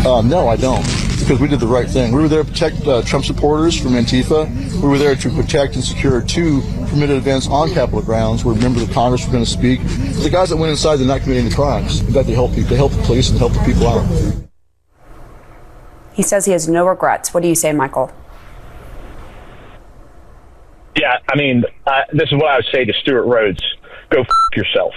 No, I don't, because we did the right thing. We were there to protect Trump supporters from Antifa. We were there to protect and secure 2 permitted events on Capitol grounds where members of Congress were going to speak. The guys that went inside, they're not committing any crimes. In fact, they help people. They help the police and help the people out. He says he has no regrets. What do you say, Michael? Yeah, I mean, this is what I would say to Stuart Rhodes. Go f*** yourself.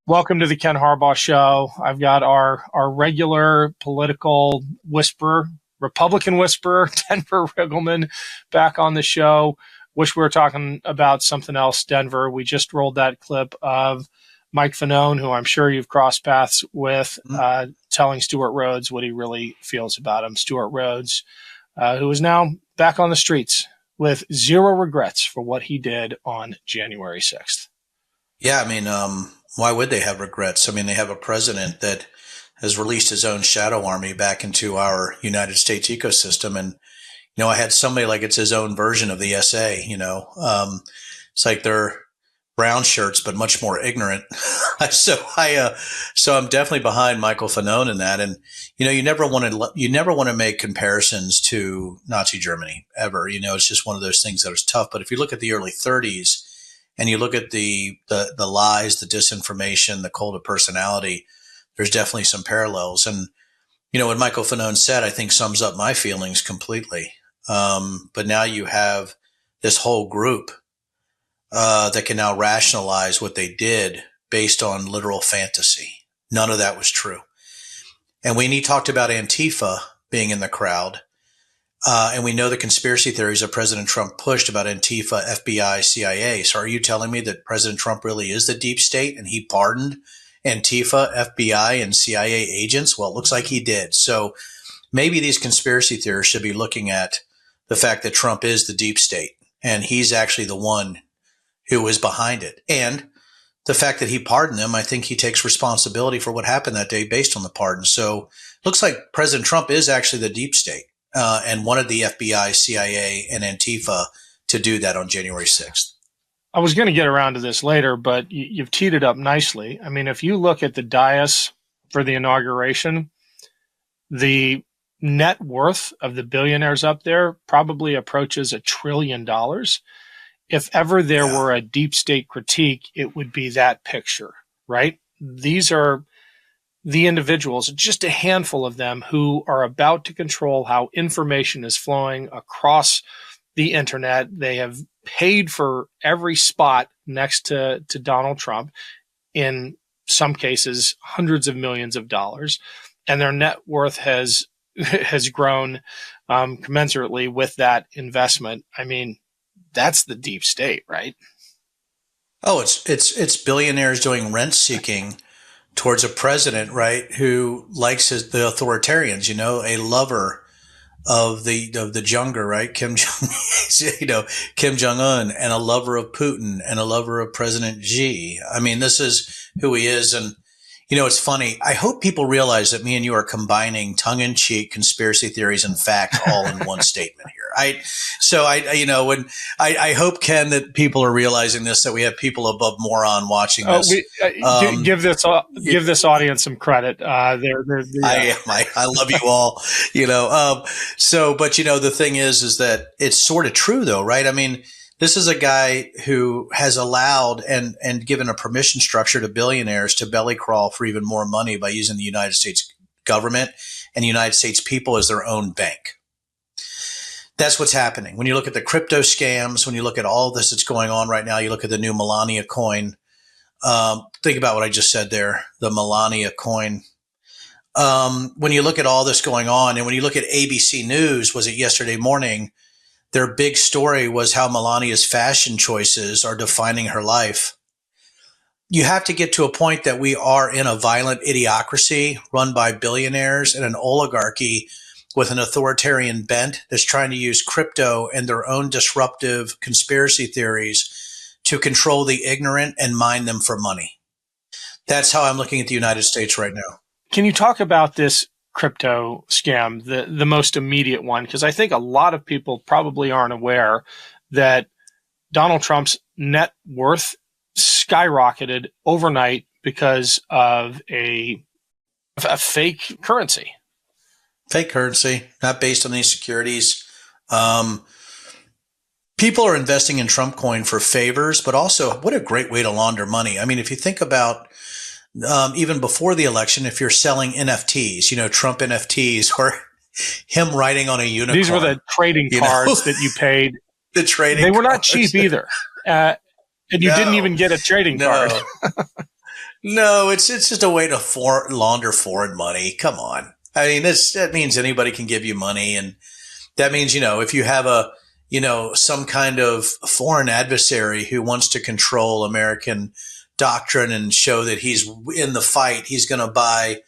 Welcome to the Ken Harbaugh Show. I've got our regular political whisperer, Republican whisperer, Denver Riggleman, back on the show. Wish we were talking about something else, Denver. We just rolled that clip of Mike Fanone, who I'm sure you've crossed paths with, telling Stuart Rhodes what he really feels about him. Stuart Rhodes, who is now back on the streets with zero regrets for what he did on January 6th. Yeah, I mean, why would they have regrets? I mean, they have a president that has released his own shadow army back into our United States ecosystem. And, you know, I had somebody like it's his own version of the SA, you know. It's like they're brown shirts, but much more ignorant. So I'm definitely behind Michael Fanone in that. And, you know, you never want to make comparisons to Nazi Germany ever. You know, it's just one of those things that is tough. But if you look at the early 30s and you look at the lies, the disinformation, the cult of personality, there's definitely some parallels. And, you know, what Michael Fanone said, I think sums up my feelings completely. But now you have this whole group that can now rationalize what they did based on literal fantasy. None of that was true. And when he talked about Antifa being in the crowd, and we know the conspiracy theories that President Trump pushed about Antifa, FBI, CIA. So are you telling me that President Trump really is the deep state and he pardoned Antifa, FBI, and CIA agents? Well, it looks like he did. So maybe these conspiracy theorists should be looking at the fact that Trump is the deep state and he's actually the one who is behind it. And the fact that he pardoned them, I think he takes responsibility for what happened that day based on the pardon. So it looks like President Trump is actually the deep state and wanted the FBI, CIA, and Antifa to do that on January 6th. I was going to get around to this later, but you've teed it up nicely. I mean, if you look at the dais for the inauguration, the net worth of the billionaires up there probably approaches $1 trillion. If ever there were a deep state critique, it would be that picture, right? These are the individuals, just a handful of them, who are about to control how information is flowing across the internet. They have paid for every spot next to Donald Trump, in some cases, hundreds of millions of dollars, and their net worth has grown commensurately with that investment. I mean, that's the deep state, right? Oh, it's billionaires doing rent seeking towards a president, right, who likes the authoritarians, you know, a lover of the Junger, right, Kim Jong-un, and a lover of Putin and a lover of President Xi. I mean, this is who he is. And, you know, it's funny. I hope people realize that me and you are combining tongue-in-cheek conspiracy theories and facts all in one statement here. I hope, Ken, that people are realizing this, that we have people above moron watching this. Give this audience some credit. I love you all, you know. But you know, the thing is that it's sort of true though, right? I mean, this is a guy who has allowed and given a permission structure to billionaires to belly crawl for even more money by using the United States government and the United States people as their own bank. That's what's happening. When you look at the crypto scams, when you look at all this that's going on right now, you look at the new Melania coin. Think about what I just said there, the Melania coin. When you look at all this going on, and when you look at ABC News, was it yesterday morning, their big story was how Melania's fashion choices are defining her life. You have to get to a point that we are in a violent idiocracy run by billionaires and an oligarchy with an authoritarian bent that's trying to use crypto and their own disruptive conspiracy theories to control the ignorant and mine them for money. That's how I'm looking at the United States right now. Can you talk about this crypto scam, the most immediate one? Because I think a lot of people probably aren't aware that Donald Trump's net worth skyrocketed overnight because of a a fake currency. Fake currency, not based on any securities. People are investing in Trump coin for favors, but also what a great way to launder money. I mean, if you think about even before the election, if you're selling NFTs, Trump NFTs or him riding on a unicorn. These were the trading cards that you paid. The trading They were not cards. cheap either. And you didn't even get a trading card. No, it's just a way to launder foreign money. Come on. I mean, that means anybody can give you money. And that means, if you have some kind of foreign adversary who wants to control American doctrine and show that he's in the fight, he's going to buy,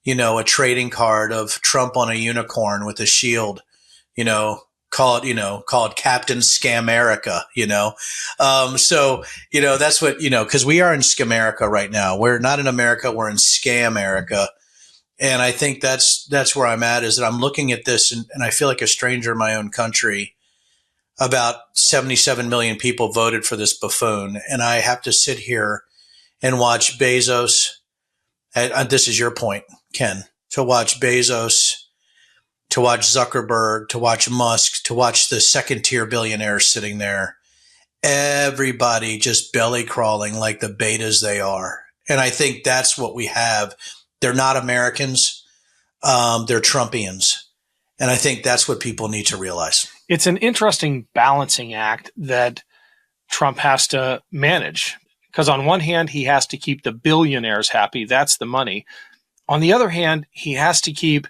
a trading card of Trump on a unicorn with a shield, called Captain Scamerica, So, that's what, because we are in Scamerica right now. We're not in America. We're in Scamerica. And I think that's where I'm at, is that I'm looking at this and I feel like a stranger in my own country. About 77 million people voted for this buffoon. And I have to sit here and watch Bezos. And this is your point, Ken, to watch Bezos, to watch Zuckerberg, to watch Musk, to watch the second tier billionaires sitting there. Everybody just belly crawling like the betas they are. And I think that's what we have. They're not Americans. They're Trumpians. And I think that's what people need to realize. It's an interesting balancing act that Trump has to manage, because on one hand, he has to keep the billionaires happy. That's the money. On the other hand, he has to keep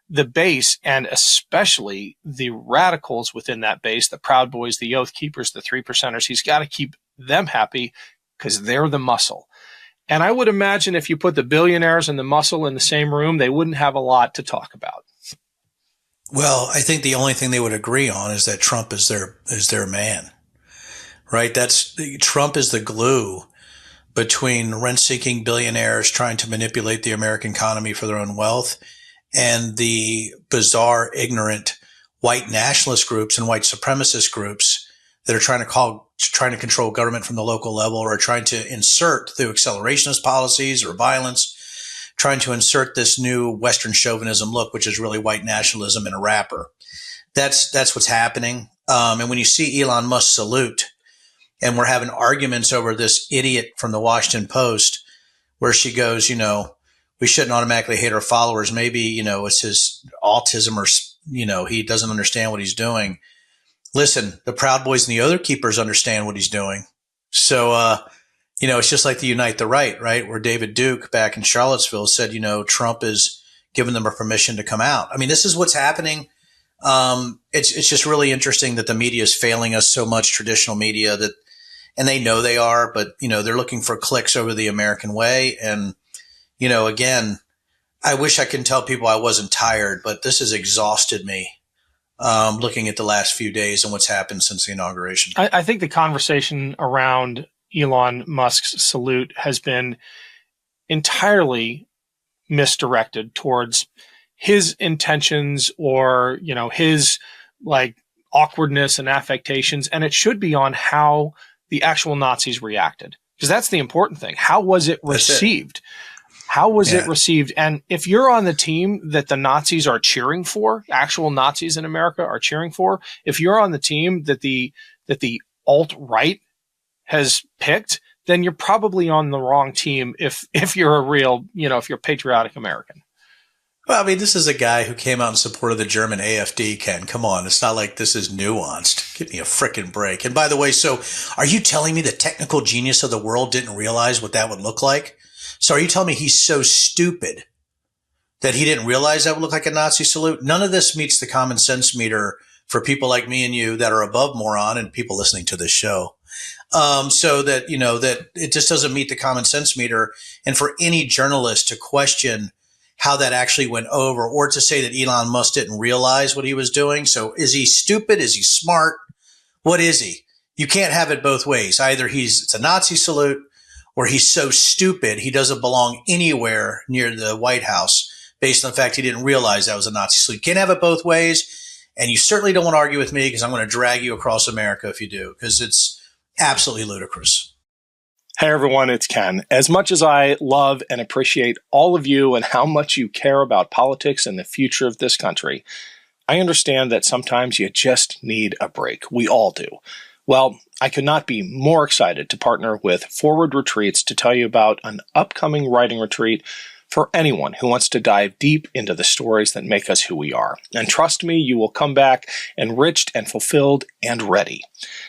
the base, and especially the radicals within that base, the Proud Boys, the Oath Keepers, the 3%ers. He's got to keep them happy because they're the muscle. And I would imagine if you put the billionaires and the muscle in the same room, they wouldn't have a lot to talk about. Well, I think the only thing they would agree on is that Trump is their man, right? Trump is the glue between rent-seeking billionaires trying to manipulate the American economy for their own wealth and the bizarre, ignorant white nationalist groups and white supremacist groups that are trying to control government from the local level, or trying to insert through accelerationist policies or violence, trying to insert this new Western chauvinism look, which is really white nationalism in a wrapper. That's what's happening. And when you see Elon Musk salute, and we're having arguments over this idiot from the Washington Post, where she goes, we shouldn't automatically hate our followers. Maybe, it's his autism, or, he doesn't understand what he's doing. Listen, the Proud Boys and the other keepers understand what he's doing. So, it's just like the Unite the Right, where David Duke back in Charlottesville said, Trump is giving them a permission to come out. I mean, this is what's happening. It's just really interesting that the media is failing us so much, traditional media, and they know they are, but, they're looking for clicks over the American way. And, again, I wish I could tell people I wasn't tired, but this has exhausted me. Looking at the last few days and what's happened since the inauguration. I think the conversation around Elon Musk's salute has been entirely misdirected towards his intentions or, his awkwardness and affectations. And it should be on how the actual Nazis reacted, because that's the important thing. How was it received? How was it received? And if you're on the team that the Nazis are cheering for, actual Nazis in America are cheering for, if you're on the team that the alt-right has picked, then you're probably on the wrong team if you're a real, if you're a patriotic American. Well, I mean, this is a guy who came out in support of the German AfD, Ken. Come on. It's not like this is nuanced. Give me a frickin' break. And by the way, so are you telling me the technical genius of the world didn't realize what that would look like? So are you telling me he's so stupid that he didn't realize that would look like a Nazi salute? None of this meets the common sense meter for people like me and you that are above moron and people listening to this show. So that, that it just doesn't meet the common sense meter. And for any journalist to question how that actually went over, or to say that Elon Musk didn't realize what he was doing. So is he stupid? Is he smart? What is he? You can't have it both ways. Either it's a Nazi salute, or he's so stupid he doesn't belong anywhere near the White House based on the fact he didn't realize that was a Nazi salute. You can't have it both ways. And you certainly don't want to argue with me, because I'm going to drag you across America if you do, because it's absolutely ludicrous. Hey everyone, it's Ken. As much as I love and appreciate all of you and how much you care about politics and the future of this country, I understand that sometimes you just need a break. We all do. Well, I could not be more excited to partner with Forward Retreats to tell you about an upcoming writing retreat for anyone who wants to dive deep into the stories that make us who we are. And trust me, you will come back enriched and fulfilled and ready.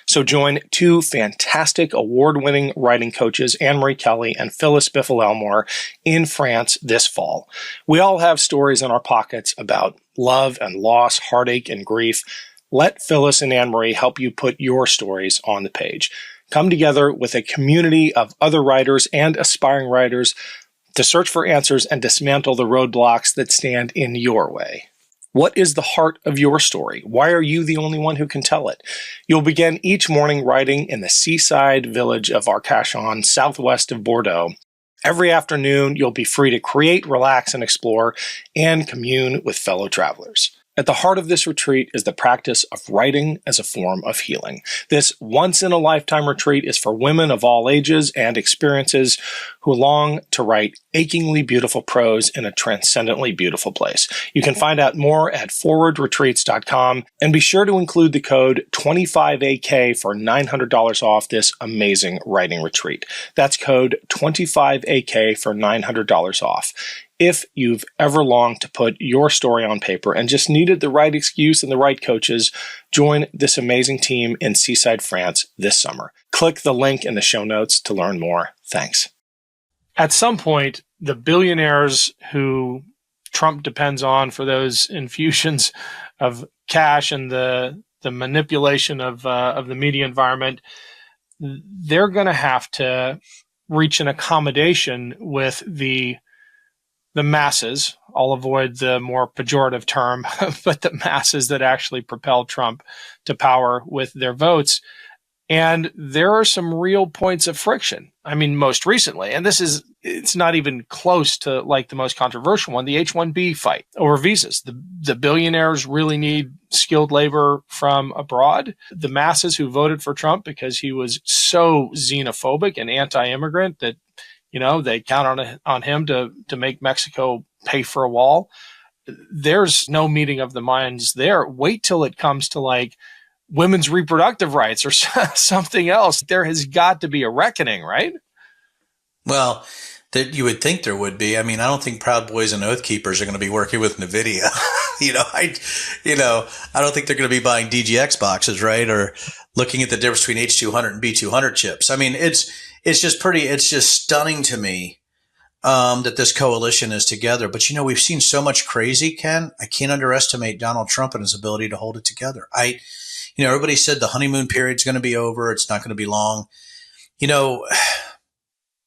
So join two fantastic award-winning writing coaches, Anne-Marie Kelly and Phyllis Biffle-Elmore, in France this fall. We all have stories in our pockets about love and loss, heartache and grief. Let Phyllis and Anne-Marie help you put your stories on the page. Come together with a community of other writers and aspiring writers to search for answers and dismantle the roadblocks that stand in your way. What is the heart of your story? Why are you the only one who can tell it? You'll begin each morning writing in the seaside village of Arcachon, southwest of Bordeaux. Every afternoon, you'll be free to create, relax, and explore, and commune with fellow travelers. At the heart of this retreat is the practice of writing as a form of healing. This once-in-a-lifetime retreat is for women of all ages and experiences who long to write achingly beautiful prose in a transcendently beautiful place. You can find out more at forwardretreats.com, and be sure to include the code 25AK for $900 off this amazing writing retreat. That's code 25AK for $900 off. If you've ever longed to put your story on paper and just needed the right excuse and the right coaches, join this amazing team in Seaside, France this summer. Click the link in the show notes to learn more. Thanks. At some point, the billionaires who Trump depends on for those infusions of cash and the manipulation of the media environment, they're going to have to reach an accommodation with the masses. I'll avoid the more pejorative term, but the masses that actually propel Trump to power with their votes. And there are some real points of friction. I mean, most recently, and it's not even close to like the most controversial one, the H-1B fight over visas. The billionaires really need skilled labor from abroad. The masses who voted for Trump because he was so xenophobic and anti-immigrant that they count on him to make Mexico pay for a wall. There's no meeting of the minds there. Wait till it comes to like women's reproductive rights or something else. There has got to be a reckoning, right? Well, that you would think there would be. I mean, I don't think Proud Boys and Oath Keepers are going to be working with NVIDIA. I don't think they're going to be buying DGX boxes, right? Or looking at the difference between H200 and B200 chips. I mean, it's just stunning to me that this coalition is together. But, we've seen so much crazy, Ken. I can't underestimate Donald Trump and his ability to hold it together. Everybody said the honeymoon period's going to be over. It's not going to be long.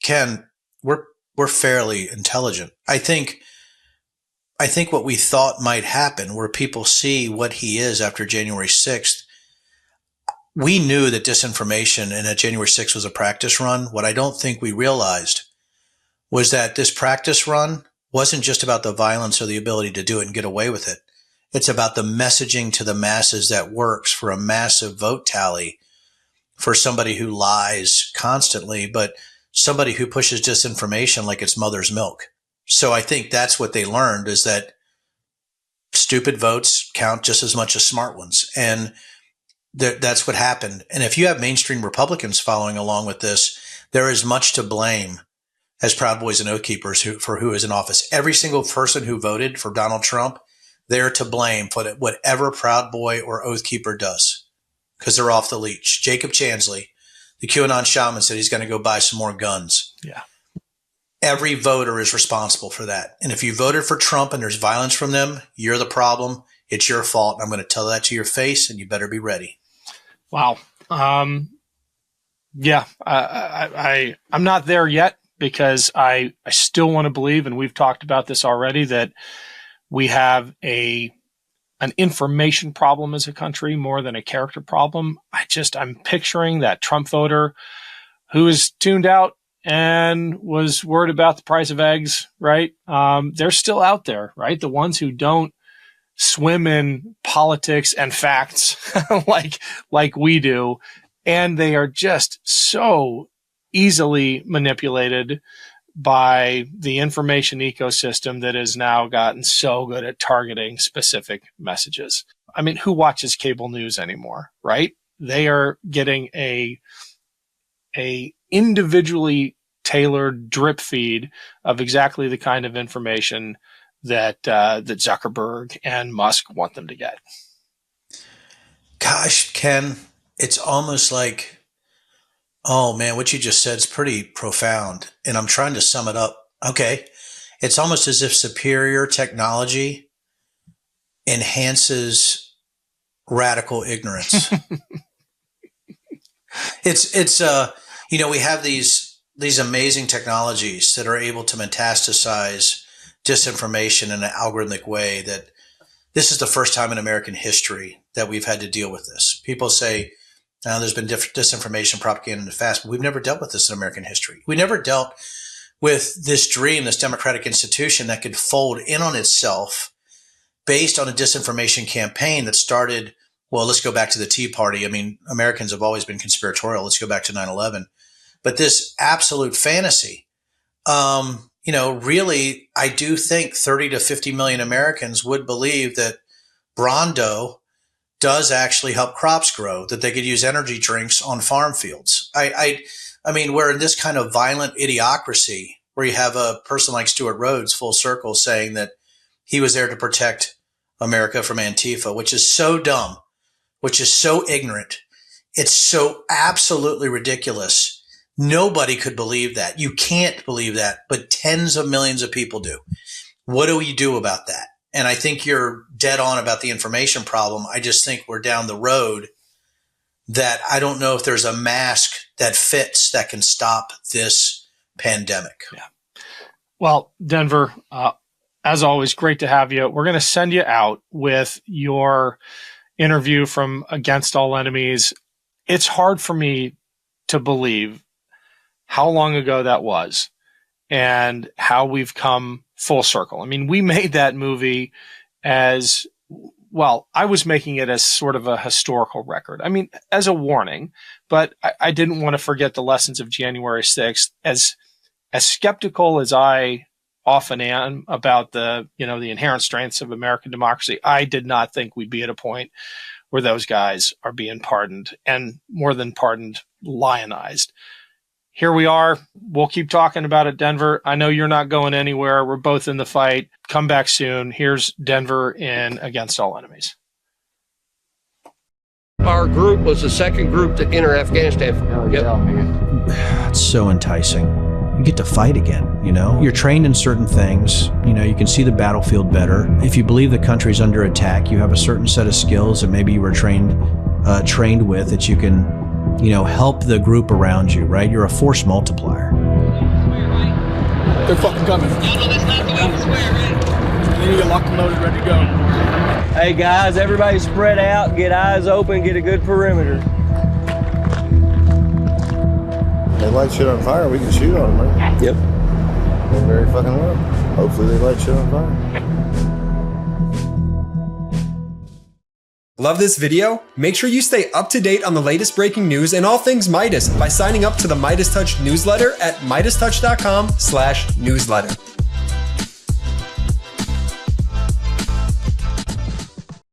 Ken, we're fairly intelligent. I think what we thought might happen, where people see what he is after January 6th, we knew that disinformation and that January 6th was a practice run. What I don't think we realized was that this practice run wasn't just about the violence or the ability to do it and get away with it. It's about the messaging to the masses that works for a massive vote tally for somebody who lies constantly, but somebody who pushes disinformation like it's mother's milk. So I think that's what they learned, is that stupid votes count just as much as smart ones. And that's what happened. And if you have mainstream Republicans following along with this, there is much to blame as Proud Boys and Oath Keepers for who is in office. Every single person who voted for Donald Trump, they're to blame for whatever Proud Boy or Oath Keeper does, because they're off the leash. Jacob Chansley, the QAnon shaman, said he's going to go buy some more guns. Yeah. Every voter is responsible for that. And if you voted for Trump and there's violence from them, you're the problem. It's your fault. And I'm going to tell that to your face, and you better be ready. Wow. Yeah, I'm not there yet, because I still want to believe, and we've talked about this already, that we have an information problem as a country more than a character problem. I'm picturing that Trump voter who is tuned out and was worried about the price of eggs, right? They're still out there, right? The ones who don't swim in politics and facts like we do. And they are just so easily manipulated by the information ecosystem that has now gotten so good at targeting specific messages. I mean, who watches cable news anymore, right? They are getting a individually tailored drip feed of exactly the kind of information that Zuckerberg and Musk want them to get. Gosh, Ken, it's almost like, oh man, what you just said is pretty profound. And I'm trying to sum it up. Okay. It's almost as if superior technology enhances radical ignorance. It's we have these amazing technologies that are able to metastasize disinformation in an algorithmic way that this is the first time in American history that we've had to deal with this. People say, there's been disinformation, propaganda in the past, but we've never dealt with this in American history. We never dealt with this dream, this democratic institution that could fold in on itself based on a disinformation campaign that started, well, let's go back to the Tea Party. I mean, Americans have always been conspiratorial. Let's go back to 9/11. But this absolute fantasy, really, I do think 30 to 50 million Americans would believe that Brawndo does actually help crops grow, that they could use energy drinks on farm fields. I mean, we're in this kind of violent idiocracy where you have a person like Stuart Rhodes, full circle, saying that he was there to protect America from Antifa, which is so dumb, which is so ignorant. It's so absolutely ridiculous. Nobody could believe that. You can't believe that, but tens of millions of people do. What do we do about that? And I think you're dead on about the information problem. I just think we're down the road that I don't know if there's a mask that fits that can stop this pandemic. Yeah. Well, Denver, as always, great to have you. We're going to send you out with your interview from Against All Enemies. It's hard for me to believe how long ago that was and how we've come full circle. I mean, we made that movie as, well, I was making it as sort of a historical record. I mean, as a warning, but I didn't want to forget the lessons of January 6th. As skeptical as I often am about the inherent strengths of American democracy, I did not think we'd be at a point where those guys are being pardoned, and more than pardoned, lionized. Here we are. We'll keep talking about it, Denver. I know you're not going anywhere. We're both in the fight. Come back soon. Here's Denver in Against All Enemies. Our group was the second group to enter Afghanistan. It's so enticing. You get to fight again, You're trained in certain things. You can see the battlefield better. If you believe the country's under attack, you have a certain set of skills that maybe you were trained with that you can help the group around you, right? You're a force multiplier. They're fucking coming. You need to lock and loaded, ready to go. Hey guys, everybody spread out, get eyes open, get a good perimeter. They light shit on fire, we can shoot on them, right? Yep. They very fucking well. Hopefully they light shit on fire. Love this video? Make sure you stay up to date on the latest breaking news and all things Meidas by signing up to the MeidasTouch newsletter at MeidasTouch.com/newsletter.